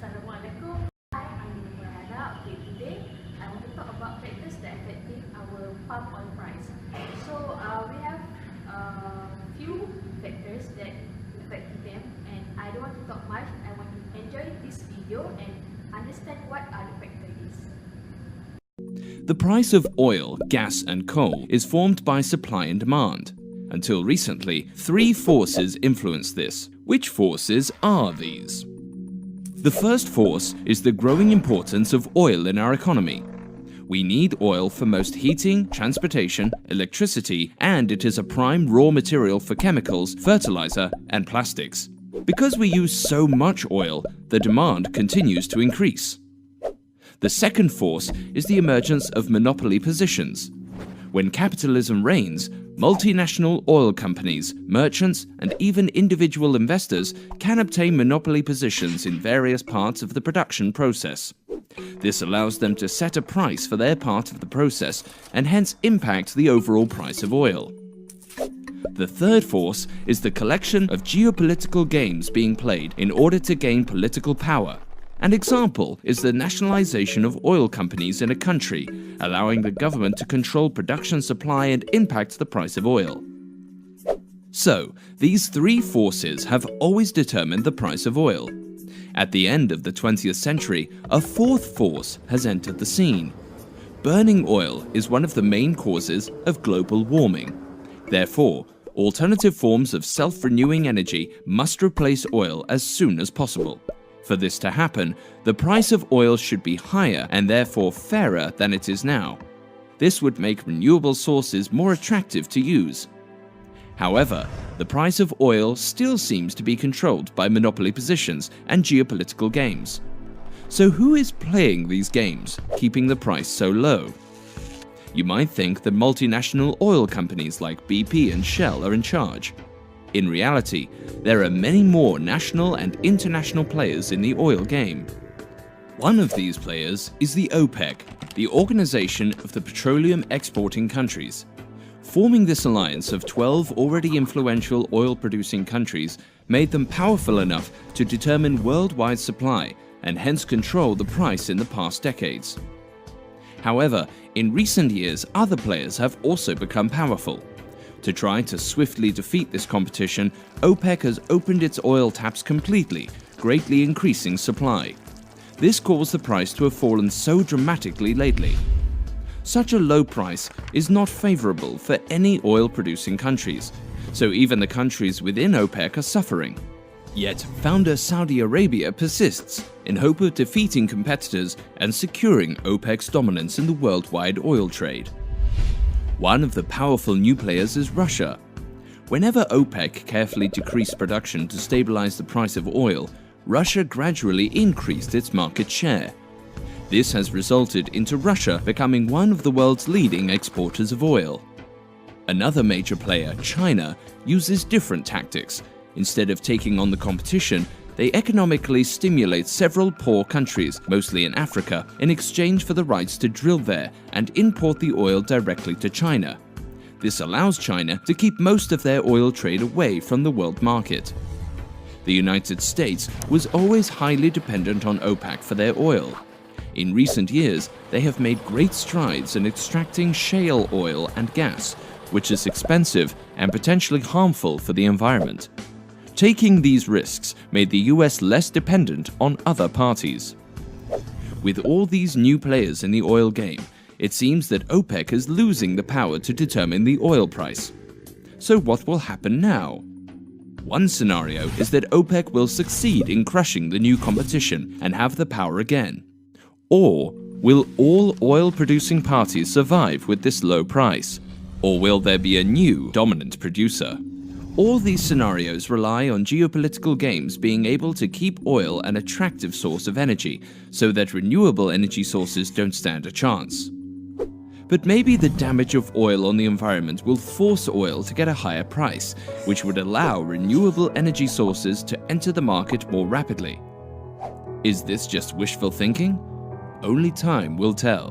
Assalamualaikum. Hi, I'm Farahana. Okay, today I want to talk about factors that affecting our palm oil price. So we have few factors that affect them, and I don't want to talk much. I want to enjoy this video and understand what are the factors. The price of oil, gas and coal is formed by supply and demand. Until recently, three forces influence this. Which forces are these? The first force is the growing importance of oil in our economy. We need oil for most heating, transportation, electricity, and it is a prime raw material for chemicals, fertilizer, and plastics. Because we use so much oil, the demand continues to increase. The second force is the emergence of monopoly positions. When capitalism reigns, multinational oil companies, merchants, and even individual investors can obtain monopoly positions in various parts of the production process. This allows them to set a price for their part of the process and hence impact the overall price of oil. The third force is the collection of geopolitical games being played in order to gain political power. An example is the nationalization of oil companies in a country, allowing the government to control production supply and impact the price of oil. So, these three forces have always determined the price of oil. At the end of the 20th century, a fourth force has entered the scene. Burning oil is one of the main causes of global warming. Therefore, alternative forms of self-renewing energy must replace oil as soon as possible. For this to happen, the price of oil should be higher and therefore fairer than it is now. This would make renewable sources more attractive to use. However, the price of oil still seems to be controlled by monopoly positions and geopolitical games. So who is playing these games, keeping the price so low? You might think that multinational oil companies like BP and Shell are in charge. In reality, there are many more national and international players in the oil game. One of these players is the OPEC, the Organization of the Petroleum Exporting Countries. Forming this alliance of 12 already influential oil-producing countries made them powerful enough to determine worldwide supply and hence control the price in the past decades. However, in recent years, other players have also become powerful. To try to swiftly defeat this competition, OPEC has opened its oil taps completely, greatly increasing supply. This caused the price to have fallen so dramatically lately. Such a low price is not favorable for any oil-producing countries, so even the countries within OPEC are suffering. Yet, founder Saudi Arabia persists in hope of defeating competitors and securing OPEC's dominance in the worldwide oil trade. One of the powerful new players is Russia. Whenever OPEC carefully decreased production to stabilize the price of oil, Russia gradually increased its market share. This has resulted into Russia becoming one of the world's leading exporters of oil. Another major player, China, uses different tactics. Instead of taking on the competition, they economically stimulate several poor countries, mostly in Africa, in exchange for the rights to drill there and import the oil directly to China. This allows China to keep most of their oil trade away from the world market. The United States was always highly dependent on OPEC for their oil. In recent years, they have made great strides in extracting shale oil and gas, which is expensive and potentially harmful for the environment. Taking these risks made the US less dependent on other parties. With all these new players in the oil game, it seems that OPEC is losing the power to determine the oil price. So what will happen now? One scenario is that OPEC will succeed in crushing the new competition and have the power again. Or will all oil-producing parties survive with this low price? Or will there be a new dominant producer? All these scenarios rely on geopolitical games being able to keep oil an attractive source of energy so that renewable energy sources don't stand a chance. But maybe the damage of oil on the environment will force oil to get a higher price, which would allow renewable energy sources to enter the market more rapidly. Is this just wishful thinking? Only time will tell.